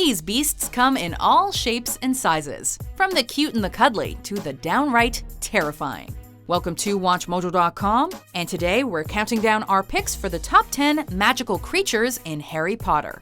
These beasts come in all shapes and sizes, from the cute and the cuddly to the downright terrifying. Welcome to WatchMojo.com, and today we're counting down our picks for the top 10 magical creatures in Harry Potter.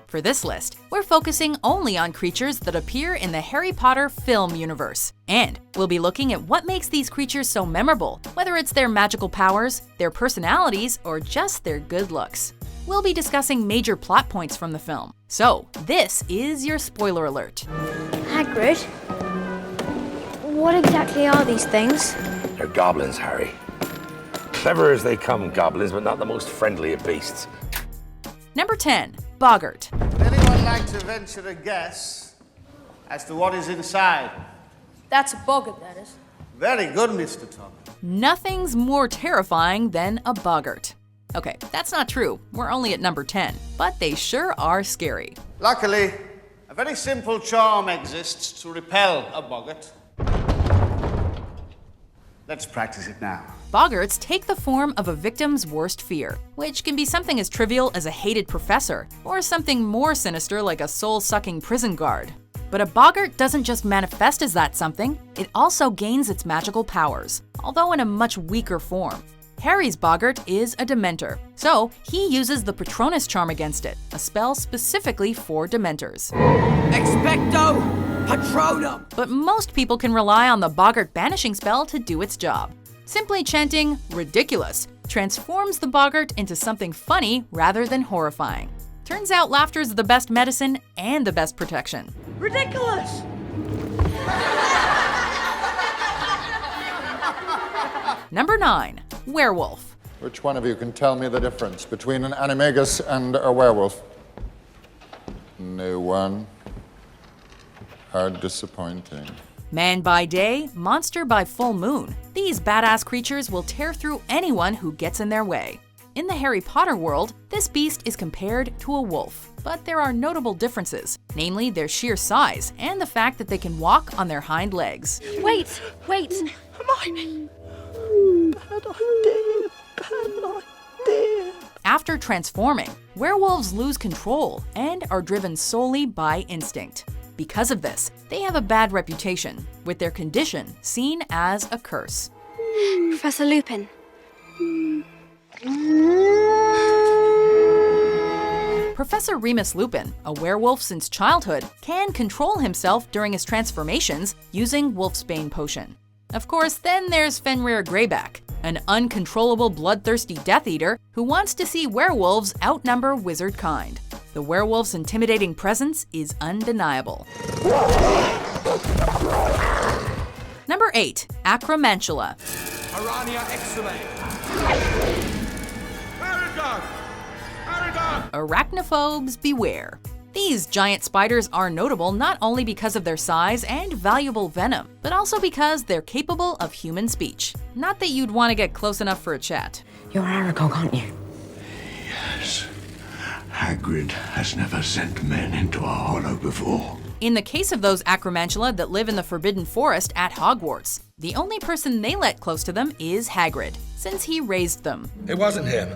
For this list, we're focusing only on creatures that appear in the Harry Potter film universe. And we'll be looking at what makes these creatures so memorable, whether it's their magical powers, their personalities, or just their good looks. We'll be discussing major plot points from the film. So, this is your spoiler alert. Hagrid, what exactly are these things? They're goblins, Harry. Clever as they come, goblins, but not the most friendly of beasts. Number 10. Boggart. Would anyone like to venture a guess as to what is inside? That's a boggart, that is. Very good, Mr. Tom. Nothing's more terrifying than a boggart. Okay, that's not true. We're only at number 10, but they sure are scary. Luckily, a very simple charm exists to repel a boggart. Let's practice it now. Boggarts take the form of a victim's worst fear, which can be something as trivial as a hated professor, or something more sinister like a soul-sucking prison guard. But a boggart doesn't just manifest as that something, it also gains its magical powers, although in a much weaker form. Harry's boggart is a dementor, so he uses the Patronus charm against it, a spell specifically for dementors. Expecto Patronum! But most people can rely on the boggart banishing spell to do its job. Simply chanting "ridiculous" transforms the boggart into something funny rather than horrifying. Turns out laughter's the best medicine and the best protection. Ridiculous! Number 9. Werewolf. Which one of you can tell me the difference between an animagus and a werewolf? No one. How disappointing. Man by day, monster by full moon. These badass creatures will tear through anyone who gets in their way. In the Harry Potter world, this beast is compared to a wolf, but there are notable differences, namely their sheer size and the fact that they can walk on their hind legs. Wait! Hermione! Bad idea. After transforming, werewolves lose control and are driven solely by instinct. Because of this, they have a bad reputation, with their condition seen as a curse. Professor Lupin. Professor Remus Lupin, a werewolf since childhood, can control himself during his transformations using Wolfsbane potion. Of course, then there's Fenrir Greyback, an uncontrollable bloodthirsty Death Eater who wants to see werewolves outnumber wizard kind. The werewolf's intimidating presence is undeniable. Number 8. Acromantula. Arania Exume. Aragog! Arachnophobes beware. These giant spiders are notable not only because of their size and valuable venom, but also because they're capable of human speech. Not that you'd want to get close enough for a chat. You're Aragog, aren't you? Yes. Hagrid has never sent men into a hollow before. In the case of those Acromantula that live in the Forbidden Forest at Hogwarts, the only person they let close to them is Hagrid, since he raised them. It wasn't him.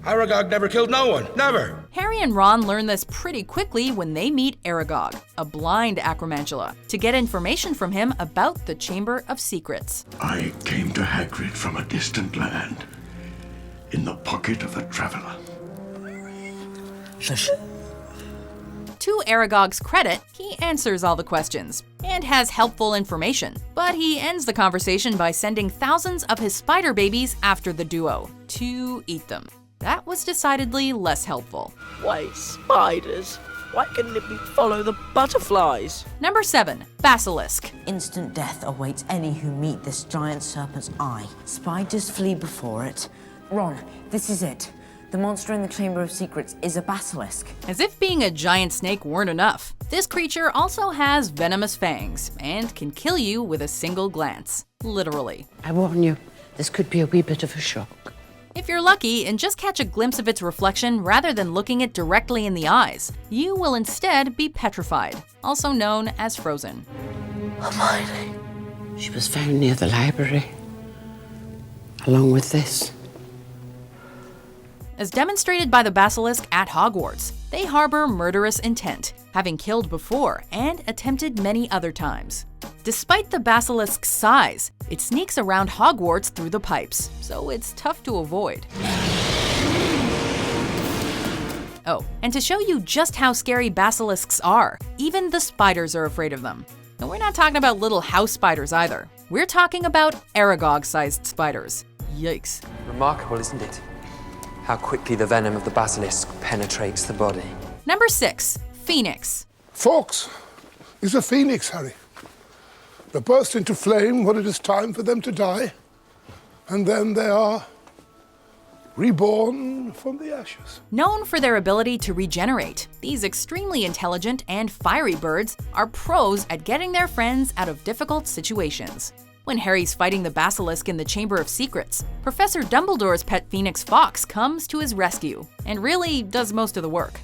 Aragog never killed no one, never! Harry and Ron learn this pretty quickly when they meet Aragog, a blind Acromantula, to get information from him about the Chamber of Secrets. I came to Hagrid from a distant land, in the pocket of a traveler. Shush. To Aragog's credit, he answers all the questions and has helpful information, but he ends the conversation by sending thousands of his spider babies after the duo to eat them. That was decidedly less helpful. Why spiders? Why couldn't it be follow the butterflies? Number 7. Basilisk. Instant death awaits any who meet this giant serpent's eye. Spiders flee before it. Ron, this is it. The monster in the Chamber of Secrets is a basilisk. As if being a giant snake weren't enough, this creature also has venomous fangs and can kill you with a single glance. Literally. I warn you, this could be a wee bit of a shock. If you're lucky and just catch a glimpse of its reflection rather than looking it directly in the eyes, you will instead be petrified, also known as frozen. Hermione. She was found near the library, along with this. As demonstrated by the Basilisk at Hogwarts, they harbor murderous intent, having killed before and attempted many other times. Despite the Basilisk's size, it sneaks around Hogwarts through the pipes, so it's tough to avoid. Oh, and to show you just how scary basilisks are, even the spiders are afraid of them. And we're not talking about little house spiders either. We're talking about Aragog-sized spiders. Yikes. Remarkable, isn't it? How quickly the venom of the basilisk penetrates the body. Number 6, Phoenix. Fox is a phoenix, Harry. They burst into flame when it is time for them to die, and then they are reborn from the ashes. Known for their ability to regenerate, these extremely intelligent and fiery birds are pros at getting their friends out of difficult situations. When Harry's fighting the Basilisk in the Chamber of Secrets, Professor Dumbledore's pet phoenix Fawkes comes to his rescue, and really does most of the work.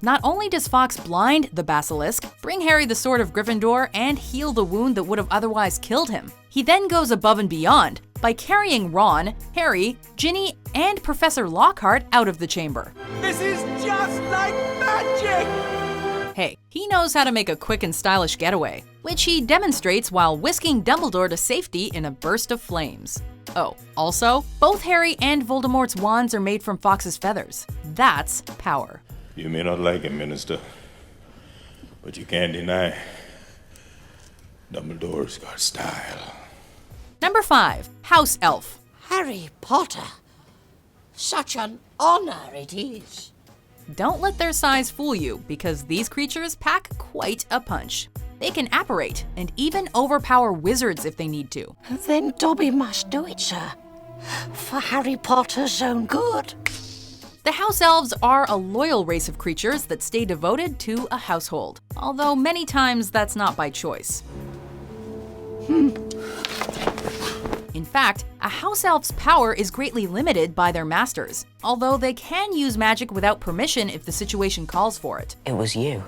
Not only does Fawkes blind the Basilisk, bring Harry the Sword of Gryffindor, and heal the wound that would have otherwise killed him, he then goes above and beyond by carrying Ron, Harry, Ginny, and Professor Lockhart out of the chamber. This is just like magic! Hey, he knows how to make a quick and stylish getaway, which he demonstrates while whisking Dumbledore to safety in a burst of flames. Oh, also, both Harry and Voldemort's wands are made from Fawkes' feathers. That's power. You may not like him, Minister, but you can't deny Dumbledore's got style. Number 5, HouseElf. Harry Potter. Such an honor it is. Don't let their size fool you, because these creatures pack quite a punch. They can apparate and even overpower wizards if they need to. Then Dobby must do it, sir. For Harry Potter's own good. The house elves are a loyal race of creatures that stay devoted to a household, although many times that's not by choice. In fact, a house elf's power is greatly limited by their masters, although they can use magic without permission if the situation calls for it. It was you.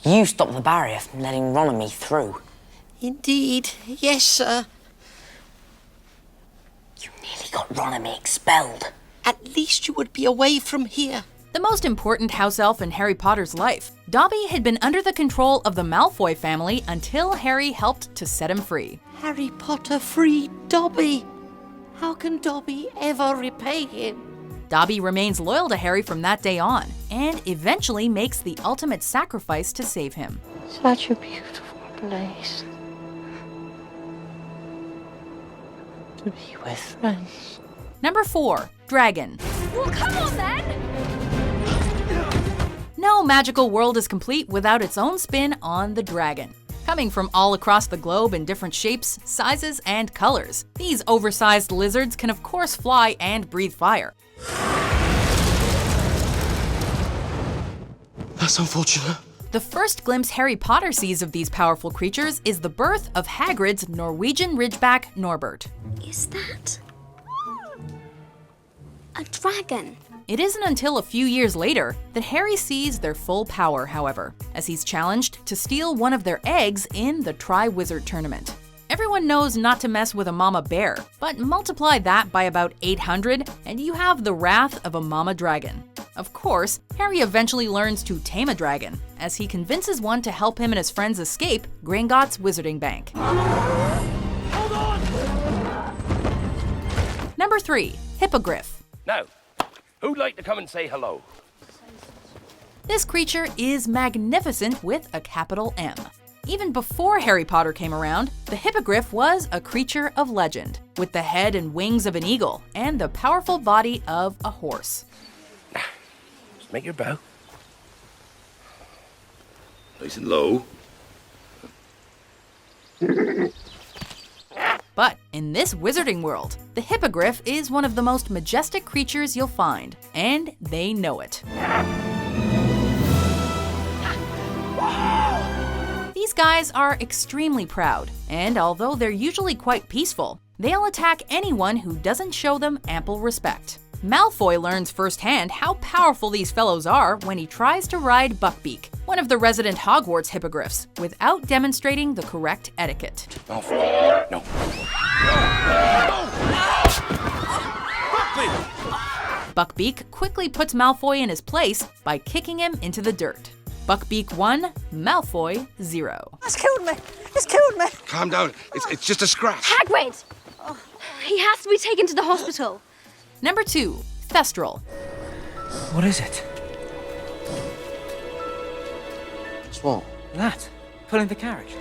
You stopped the barrier from letting Ron and me through. Indeed, yes, sir. You nearly got Ron and me expelled. At least you would be away from here. The most important house elf in Harry Potter's life, Dobby had been under the control of the Malfoy family until Harry helped to set him free. Harry Potter freed Dobby. How can Dobby ever repay him? Dobby remains loyal to Harry from that day on, and eventually makes the ultimate sacrifice to save him. Such a beautiful place. To be with friends. Number 4, Dragon. Well, come on then! No magical world is complete without its own spin on the dragon. Coming from all across the globe in different shapes, sizes, and colors, these oversized lizards can of course fly and breathe fire. That's unfortunate. The first glimpse Harry Potter sees of these powerful creatures is the birth of Hagrid's Norwegian Ridgeback Norbert. Is that a dragon? It isn't until a few years later that Harry sees their full power, however, as he's challenged to steal one of their eggs in the Tri-Wizard Tournament. Everyone knows not to mess with a mama bear, but multiply that by about 800 and you have the wrath of a mama dragon. Of course, Harry eventually learns to tame a dragon, as he convinces one to help him and his friends escape Gringotts Wizarding Bank. Hold on! Number 3, Hippogriff. Now, who'd like to come and say hello? This creature is magnificent with a capital M. Even before Harry Potter came around, the Hippogriff was a creature of legend, with the head and wings of an eagle and the powerful body of a horse. Just make your bow. Nice and low. But in this wizarding world, the Hippogriff is one of the most majestic creatures you'll find, and they know it. These guys are extremely proud, and although they're usually quite peaceful, they'll attack anyone who doesn't show them ample respect. Malfoy learns firsthand how powerful these fellows are when he tries to ride Buckbeak, one of the resident Hogwarts hippogriffs, without demonstrating the correct etiquette. Malfoy, no. Buckbeak quickly puts Malfoy in his place by kicking him into the dirt. Buckbeak 1, Malfoy 0. It's killed me! It's killed me! Calm down. It's just a scratch. Hagrid! Oh, he has to be taken to the hospital. Number 2, Thestral. What is it? What's what? That. Pulling the carriage.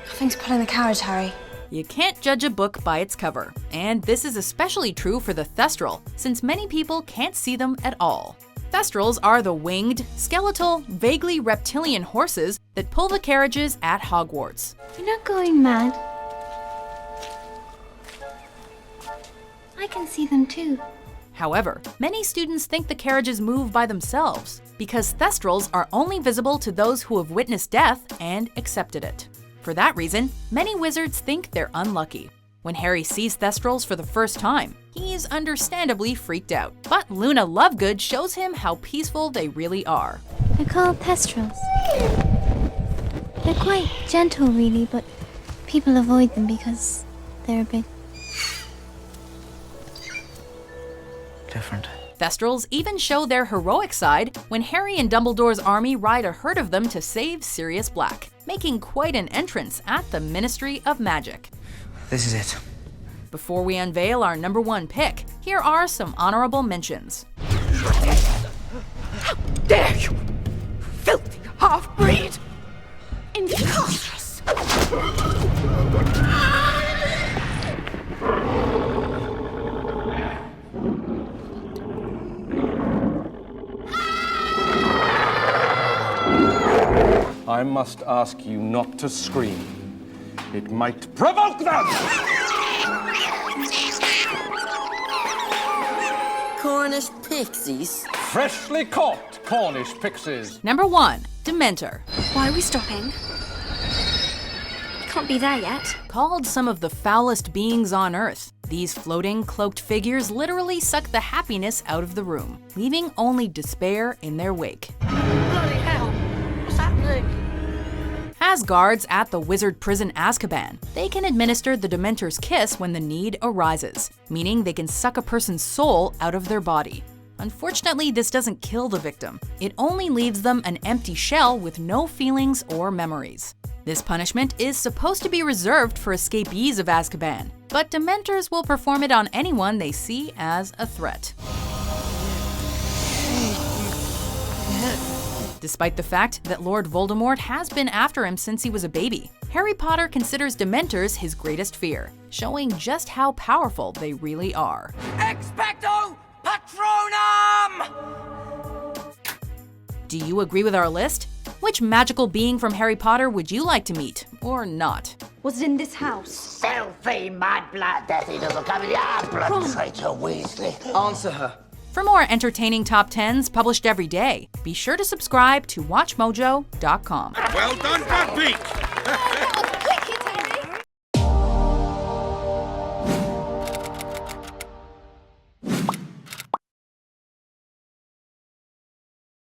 Nothing's pulling the carriage, Harry. You can't judge a book by its cover, and this is especially true for the Thestral, since many people can't see them at all. Thestrals are the winged, skeletal, vaguely reptilian horses that pull the carriages at Hogwarts. You're not going mad. I can see them too. However, many students think the carriages move by themselves, because Thestrals are only visible to those who have witnessed death and accepted it. For that reason, many wizards think they're unlucky. When Harry sees Thestrals for the first time, he's understandably freaked out. But Luna Lovegood shows him how peaceful they really are. They're called Thestrals. They're quite gentle, really, but people avoid them because they're a bit different. Thestrals even show their heroic side when Harry and Dumbledore's army ride a herd of them to save Sirius Black, making quite an entrance at the Ministry of Magic. This is it. Before we unveil our number 1 pick, here are some honorable mentions. How dare you! Filthy half-breed! Impetuous! I must ask you not to scream. It might provoke them! Cornish pixies? Freshly caught Cornish pixies. Number 1, Dementor. Why are we stopping? We can't be there yet. Called some of the foulest beings on Earth, these floating, cloaked figures literally suck the happiness out of the room, leaving only despair in their wake. Bloody hell! What's happening? As guards at the wizard prison Azkaban, they can administer the Dementor's kiss when the need arises, meaning they can suck a person's soul out of their body. Unfortunately, this doesn't kill the victim. It only leaves them an empty shell with no feelings or memories. This punishment is supposed to be reserved for escapees of Azkaban, but Dementors will perform it on anyone they see as a threat. Despite the fact that Lord Voldemort has been after him since he was a baby, Harry Potter considers Dementors his greatest fear, showing just how powerful they really are. Expecto Patronum! Do you agree with our list? Which magical being from Harry Potter would you like to meet, or not? Was it in this house? Filthy mad blood, dirty little blood traitor Weasley. Answer her. For more entertaining top 10s published every day, be sure to subscribe to WatchMojo.com. Well done, Buckbeak!